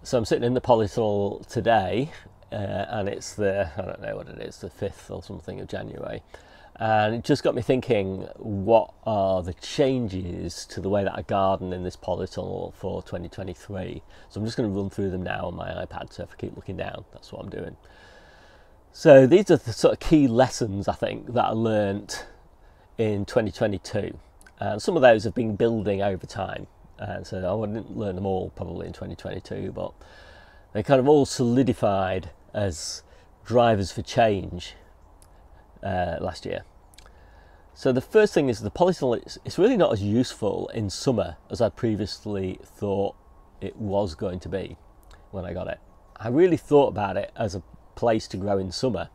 So I'm sitting in the Polytunnel today, and it's I don't know what it is, the 5th or something of January. And it just got me thinking, what are the changes to the way that I garden in this Polytunnel for 2023? So I'm just going to run through them now on my iPad, so if I keep looking down, that's what I'm doing. So these are the sort of key lessons, I think, that I learnt in 2022. And some of those have been building over time. And so I didn't learn them all probably in 2022, but they kind of all solidified as drivers for change last year. So the first thing is the Polytunnel, it's really not as useful in summer as I previously thought it was going to be when I got it. I really thought about it as a place to grow in summer.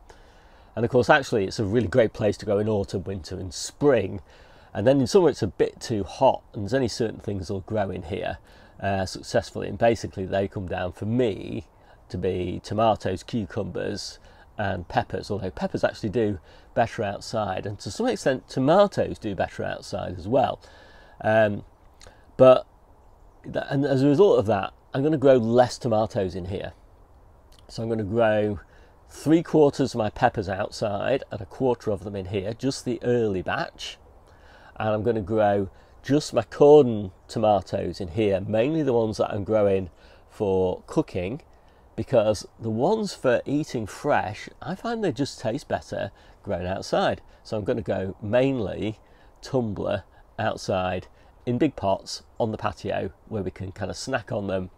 And of course, actually, it's a really great place to grow in autumn, winter and spring. And then in summer it's a bit too hot, and there's only certain things that'll grow in here successfully, and basically they come down for me to be tomatoes, cucumbers and peppers, although peppers actually do better outside, and to some extent tomatoes do better outside as well. And as a result of that, I'm going to grow less tomatoes in here. So I'm going to grow 3/4 of my peppers outside and 1/4 of them in here, just the early batch. And I'm going to grow just my cordon tomatoes in here, mainly the ones that I'm growing for cooking, because the ones for eating fresh, I find they just taste better grown outside. So I'm going to go mainly tumbler outside in big pots on the patio, where we can kind of snack on them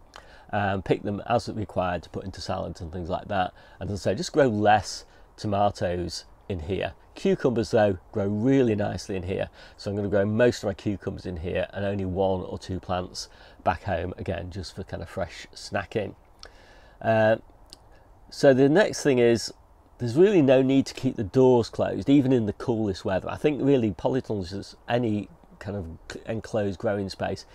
and pick them as required to put into salads and things like that. And as I say, just grow less tomatoes in here. Cucumbers though grow really nicely in here, so I'm going to grow most of my cucumbers in here and only 1 or 2 plants back home, again just for kind of fresh snacking. So the next thing is, there's really no need to keep the doors closed even in the coolest weather. I think really Polytunnels, as any kind of enclosed growing space,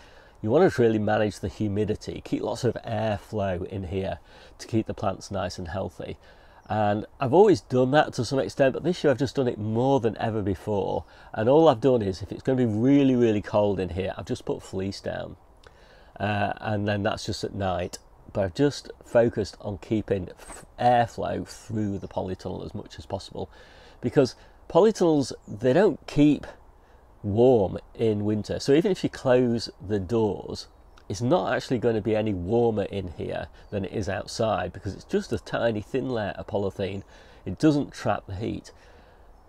you want to really manage the humidity, keep lots of airflow in here to keep the plants nice and healthy. And I've always done that to some extent, but this year I've just done it more than ever before. And all I've done is, if it's going to be really, really cold in here, I've just put fleece down. And then that's just at night. But I've just focused on keeping airflow through the Polytunnel as much as possible. Because polytunnels, they don't keep warm in winter. So even if you close the doors, it's not actually going to be any warmer in here than it is outside, because it's just a tiny thin layer of polythene. It doesn't trap the heat.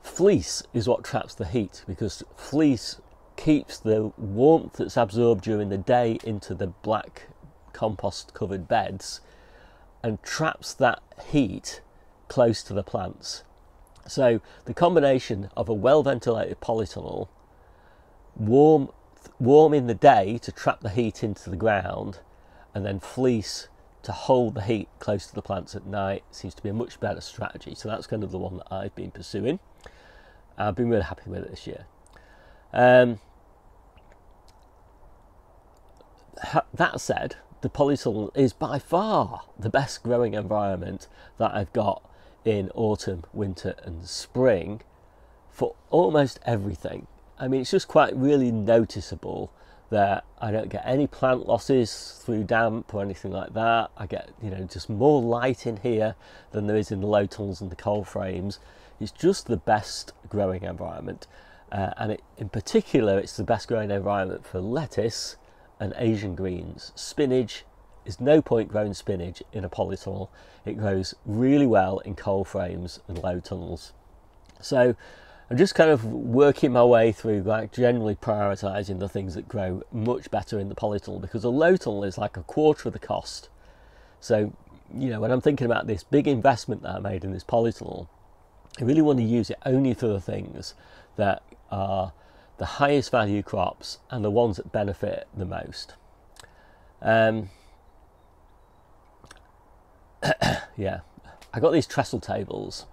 Fleece is what traps the heat, because fleece keeps the warmth that's absorbed during the day into the black compost covered beds and traps that heat close to the plants. So the combination of a well ventilated polytunnel, warm in the day to trap the heat into the ground, and then fleece to hold the heat close to the plants at night, seems to be a much better strategy. So that's kind of the one that I've been pursuing. I've been really happy with it this year. That said, the Polytunnel is by far the best growing environment that I've got in autumn, winter and spring for almost everything. I mean, it's just quite really noticeable that I don't get any plant losses through damp or anything like that. I get, just more light in here than there is in the low tunnels and the cold frames. It's just the best growing environment. And in particular, it's the best growing environment for lettuce and Asian greens. Spinach, is no point growing spinach in a polytunnel. It grows really well in cold frames and low tunnels. So I'm just kind of working my way through, like generally prioritising the things that grow much better in the polytunnel, because a low tunnel is like 1/4 of the cost. So, when I'm thinking about this big investment that I made in this polytunnel, I really want to use it only for the things that are the highest value crops and the ones that benefit the most. Yeah, I got these trestle tables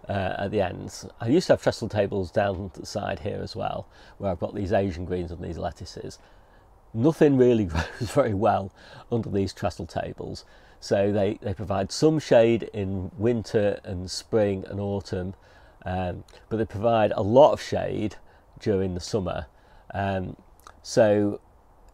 at the ends. I used to have trestle tables down the side here as well, where I've got these Asian greens and these lettuces. Nothing really grows very well under these trestle tables, so they provide some shade in winter and spring and autumn, but they provide a lot of shade during the summer. So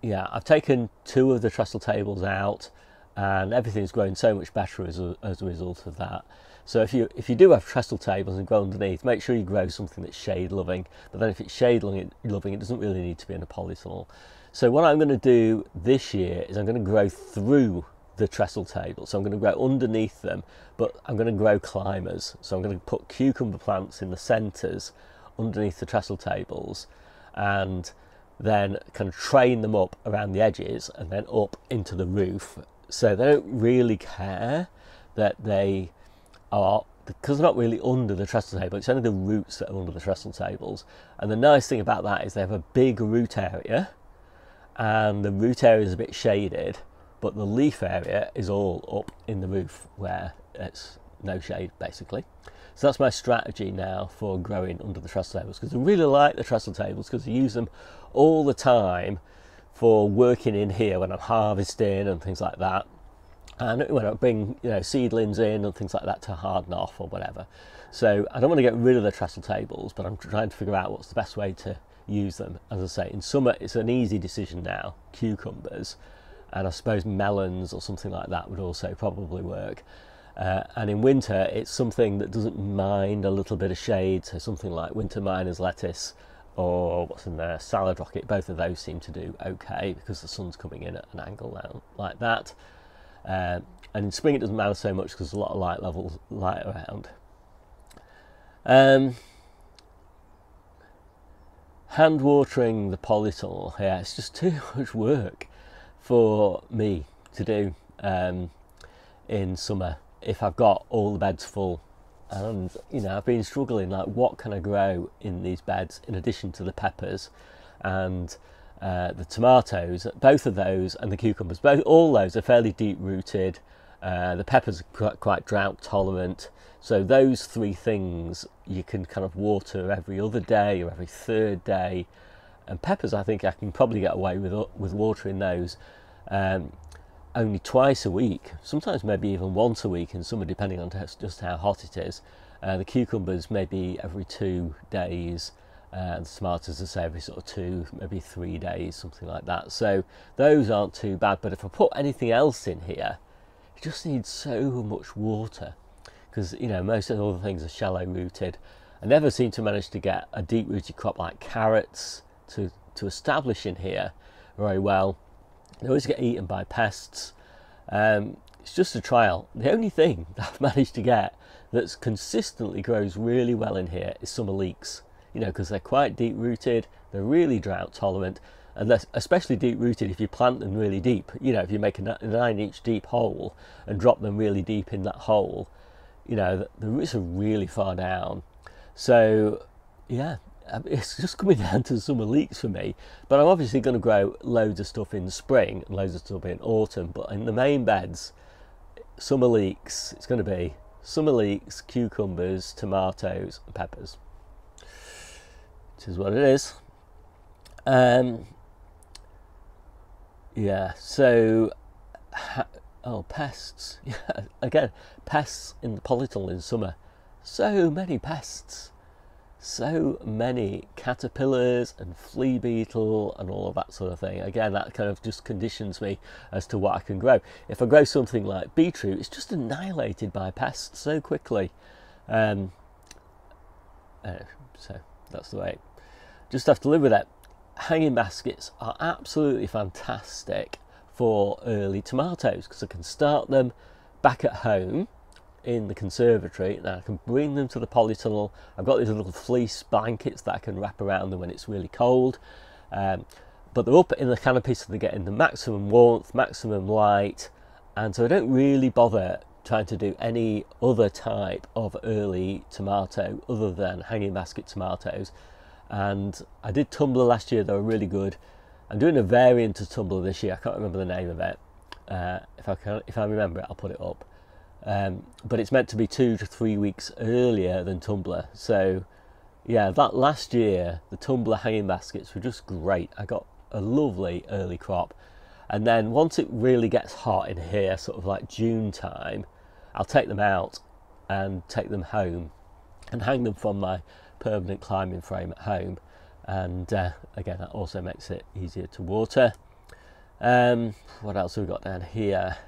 yeah, I've taken 2 of the trestle tables out and everything's growing so much better as a result of that. So if you do have trestle tables and grow underneath, make sure you grow something that's shade loving. But then if it's shade loving, it doesn't really need to be in a polytunnel. So what I'm going to do this year is I'm going to grow through the trestle table. So I'm going to grow underneath them, but I'm going to grow climbers. So I'm going to put cucumber plants in the centres underneath the trestle tables, and then kind of train them up around the edges and then up into the roof. So they don't really care that they are, because they're not really under the trestle table, it's only the roots that are under the trestle tables. And the nice thing about that is they have a big root area, and the root area is a bit shaded, but the leaf area is all up in the roof where it's no shade basically. So that's my strategy now for growing under the trestle tables, because I really like the trestle tables because I use them all the time for working in here when I'm harvesting and things like that, and when I bring seedlings in and things like that to harden off or whatever. So I don't want to get rid of the trestle tables, but I'm trying to figure out what's the best way to use them. As I say, in summer it's an easy decision now, cucumbers, and I suppose melons or something like that would also probably work. And in winter it's something that doesn't mind a little bit of shade, so something like winter miner's lettuce, or what's in there, salad rocket. Both of those seem to do okay because the sun's coming in at an angle now like that. And in spring it doesn't matter so much because there's a lot of light around. Hand watering the polytunnel, yeah, it's just too much work for me to do in summer if I've got all the beds full. And I've been struggling, like, what can I grow in these beds in addition to the peppers and the tomatoes. Both of those and the cucumbers, all those are fairly deep rooted. The peppers are quite drought tolerant, so those three things you can kind of water every other day or every third day. And peppers, I think I can probably get away with watering those only twice a week, sometimes maybe even once a week in summer, depending on just how hot it is. The cucumbers maybe every 2 days, and the tomatoes, I say, every sort of 2, maybe 3 days, something like that. So those aren't too bad. But if I put anything else in here, it just needs so much water, because most of the other things are shallow rooted. I never seem to manage to get a deep rooted crop like carrots to establish in here very well. They always get eaten by pests. It's just a trial. The only thing that I've managed to get that's consistently grows really well in here is summer leeks, because they're quite deep rooted, they're really drought tolerant, and they're especially deep rooted if you plant them really deep. If you make a 9-inch deep hole and drop them really deep in that hole, the roots are really far down. So yeah, it's just coming down to summer leeks for me. But I'm obviously going to grow loads of stuff in spring and loads of stuff in autumn. But in the main beds, summer leeks, it's going to be summer leeks, cucumbers, tomatoes and peppers, which is what it is. Yeah, so pests. Yeah, again, pests in the polytunnel in summer. So many pests. So many caterpillars and flea beetle and all of that sort of thing. Again, that kind of just conditions me as to what I can grow. If I grow something like beetroot, it's just annihilated by pests so quickly. So that's the way. Just have to live with it. Hanging baskets are absolutely fantastic for early tomatoes because I can start them back at home in the conservatory, and I can bring them to the polytunnel. I've got these little fleece blankets that I can wrap around them when it's really cold, but they're up in the canopy, so they're getting the maximum warmth, maximum light, and so I don't really bother trying to do any other type of early tomato other than hanging basket tomatoes. And I did tumbler last year, they were really good. I'm doing a variant of tumbler this year. I can't remember the name of it. If I remember it, I'll put it up. But it's meant to be 2 to 3 weeks earlier than tumbler. So yeah, that last year the tumbler hanging baskets were just great. I got a lovely early crop, and then once it really gets hot in here, sort of like June time, I'll take them out and take them home and hang them from my permanent climbing frame at home. And again, that also makes it easier to water. What else have we got down here?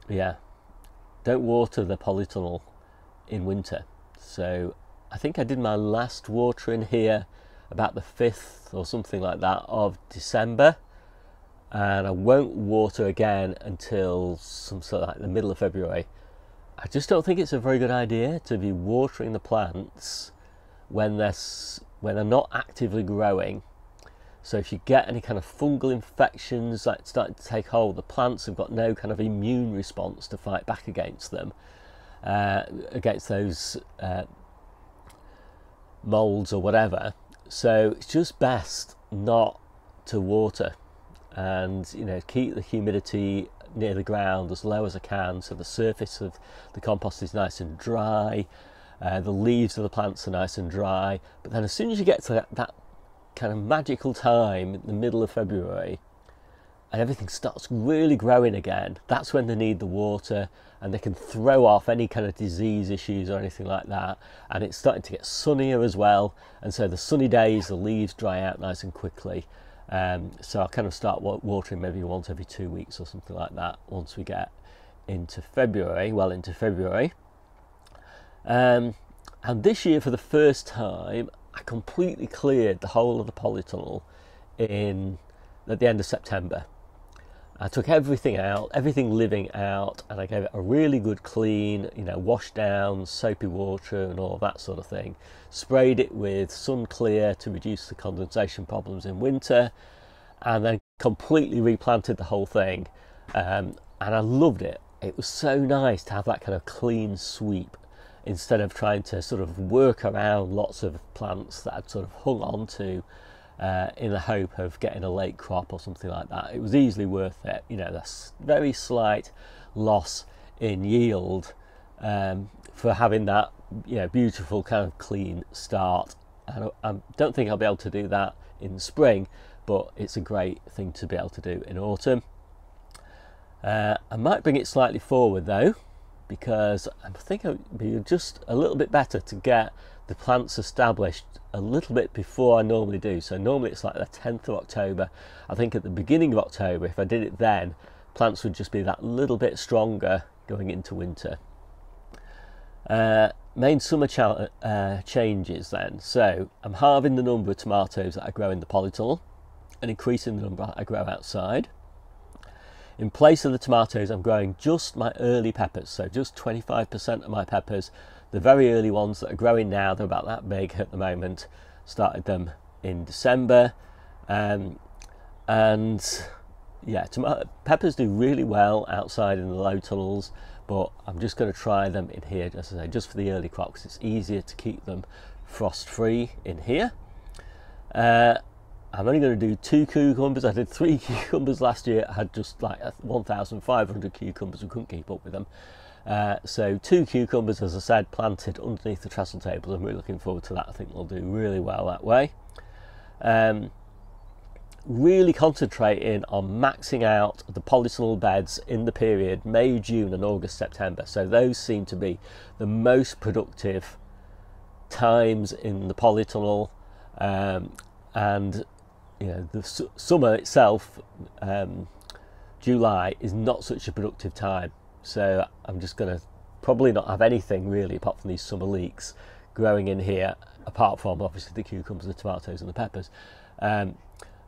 yeah, don't water the polytunnel in winter. So I think I did my last watering here about the 5th or something like that of December, and I won't water again until some sort of like the middle of February. I just don't think it's a very good idea to be watering the plants when they're not actively growing. So if you get any kind of fungal infections like starting to take hold, the plants have got no kind of immune response to fight back against them, against those molds or whatever. So it's just best not to water, and keep the humidity near the ground as low as I can, so the surface of the compost is nice and dry, the leaves of the plants are nice and dry. But then as soon as you get to that kind of magical time in the middle of February and everything starts really growing again, that's when they need the water, and they can throw off any kind of disease issues or anything like that. And it's starting to get sunnier as well, and so the sunny days, the leaves dry out nice and quickly. So I'll kind of start watering maybe once every 2 weeks or something like that once we get into February, well into February. And this year, for the first time, I completely cleared the whole of the polytunnel at the end of September. I took everything out, everything living out, and I gave it a really good clean, wash down, soapy water and all that sort of thing. Sprayed it with Sun Clear to reduce the condensation problems in winter, and then completely replanted the whole thing. And I loved it. It was so nice to have that kind of clean sweep, instead of trying to sort of work around lots of plants that I'd sort of hung on to in the hope of getting a late crop or something like that. It was easily worth it. The very slight loss in yield for having that beautiful kind of clean start. And I don't think I'll be able to do that in spring, but it's a great thing to be able to do in autumn. I might bring it slightly forward though, because I think it would be just a little bit better to get the plants established a little bit before I normally do. So normally it's like the 10th of October. I think at the beginning of October, if I did it then, plants would just be that little bit stronger going into winter. Main summer changes then. So I'm halving the number of tomatoes that I grow in the polytunnel and increasing the number I grow outside. In place of the tomatoes, I'm growing just my early peppers, so just 25% of my peppers, the very early ones that are growing now. They're about that big at the moment. Started them in December, and yeah, peppers do really well outside in the low tunnels, but I'm just going to try them in here, as I say, just for the early crop, because it's easier to keep them frost free in here. I'm only going to do 2 cucumbers. I did 3 cucumbers last year. I had just like 1,500 cucumbers. We couldn't keep up with them. So 2 cucumbers, as I said, planted underneath the trestle tables. I'm really looking forward to that. I think they'll do really well that way. Really concentrating on maxing out the polytunnel beds in the period May, June and August, September. So those seem to be the most productive times in the polytunnel. And the summer itself, July, is not such a productive time. So I'm just going to probably not have anything really apart from these summer leeks growing in here, apart from obviously the cucumbers, the tomatoes and the peppers.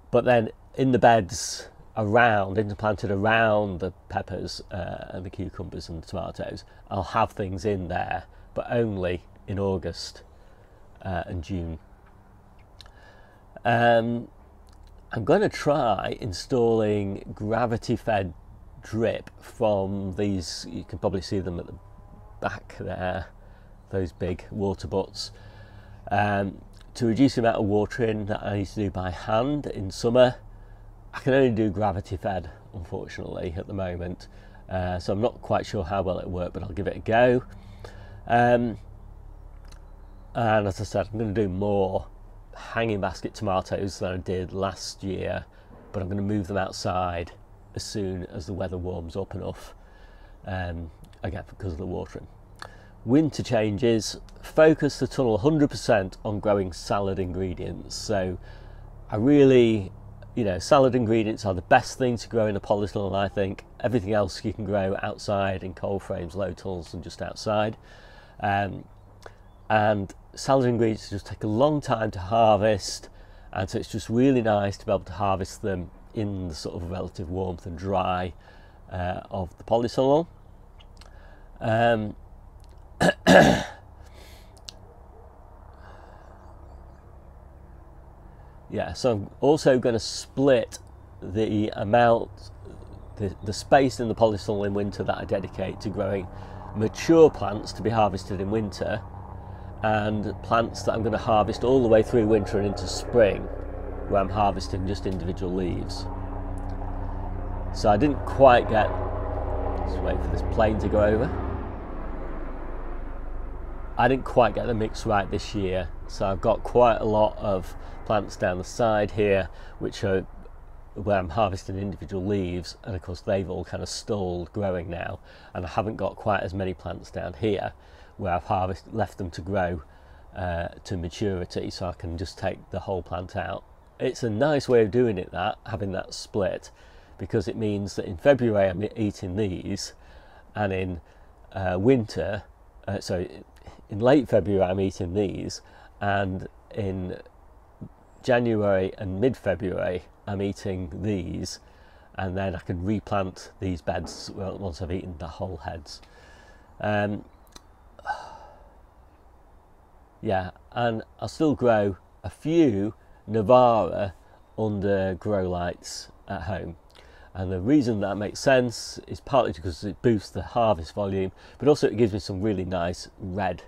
But then in the beds interplanted around the peppers and the cucumbers and the tomatoes, I'll have things in there, but only in August and June. I'm going to try installing gravity-fed drip from these, you can probably see them at the back there, those big water butts, to reduce the amount of watering that I need to do by hand in summer. I can only do gravity-fed, unfortunately, at the moment, so I'm not quite sure how well it'll work, but I'll give it a go. And as I said, I'm going to do more hanging basket tomatoes than I did last year, but I'm going to move them outside as soon as the weather warms up enough, again because of the watering. Winter changes, focus the tunnel 100% on growing salad ingredients. So I really you know, salad ingredients are the best thing to grow in a polytunnel, I think. Everything else you can grow outside in cold frames, low tunnels, and just outside. And salad ingredients just take a long time to harvest, and so it's just really nice to be able to harvest them in the sort of relative warmth and dry of the polytunnel. Yeah, so I'm also going to split the amount, the space in the polytunnel in winter that I dedicate to growing mature plants to be harvested in winter, and plants that I'm going to harvest all the way through winter and into spring, where I'm harvesting just individual leaves. So I didn't quite get, let's wait for this plane to go over. I didn't quite get the mix right this year, so I've got quite a lot of plants down the side here, which are where I'm harvesting individual leaves, and of course they've all kind of stalled growing now, and I haven't got quite as many plants down here where I've left them to grow to maturity, so I can just take the whole plant out. It's a nice way of doing it, that having that split, because it means that in February I'm eating these, and in winter, in late February I'm eating these, and in January and mid-February I'm eating these, and then I can replant these beds once I've eaten the whole heads. Yeah, and I'll still grow a few Navara under grow lights at home. And the reason that makes sense is partly because it boosts the harvest volume, but also it gives me some really nice red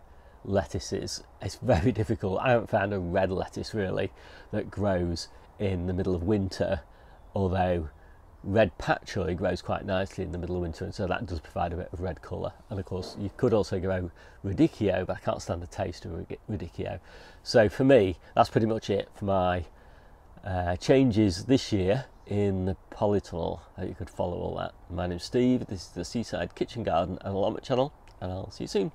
lettuces. It's very difficult. I haven't found a red lettuce really that grows in the middle of winter, although red pak choi grows quite nicely in the middle of winter, and so that does provide a bit of red colour. And of course you could also grow radicchio, but I can't stand the taste of radicchio. So for me, that's pretty much it for my changes this year in the polytunnel. I hope you could follow all that. My name's Steve, this is the Seaside Kitchen Garden and Allotment channel, and I'll see you soon.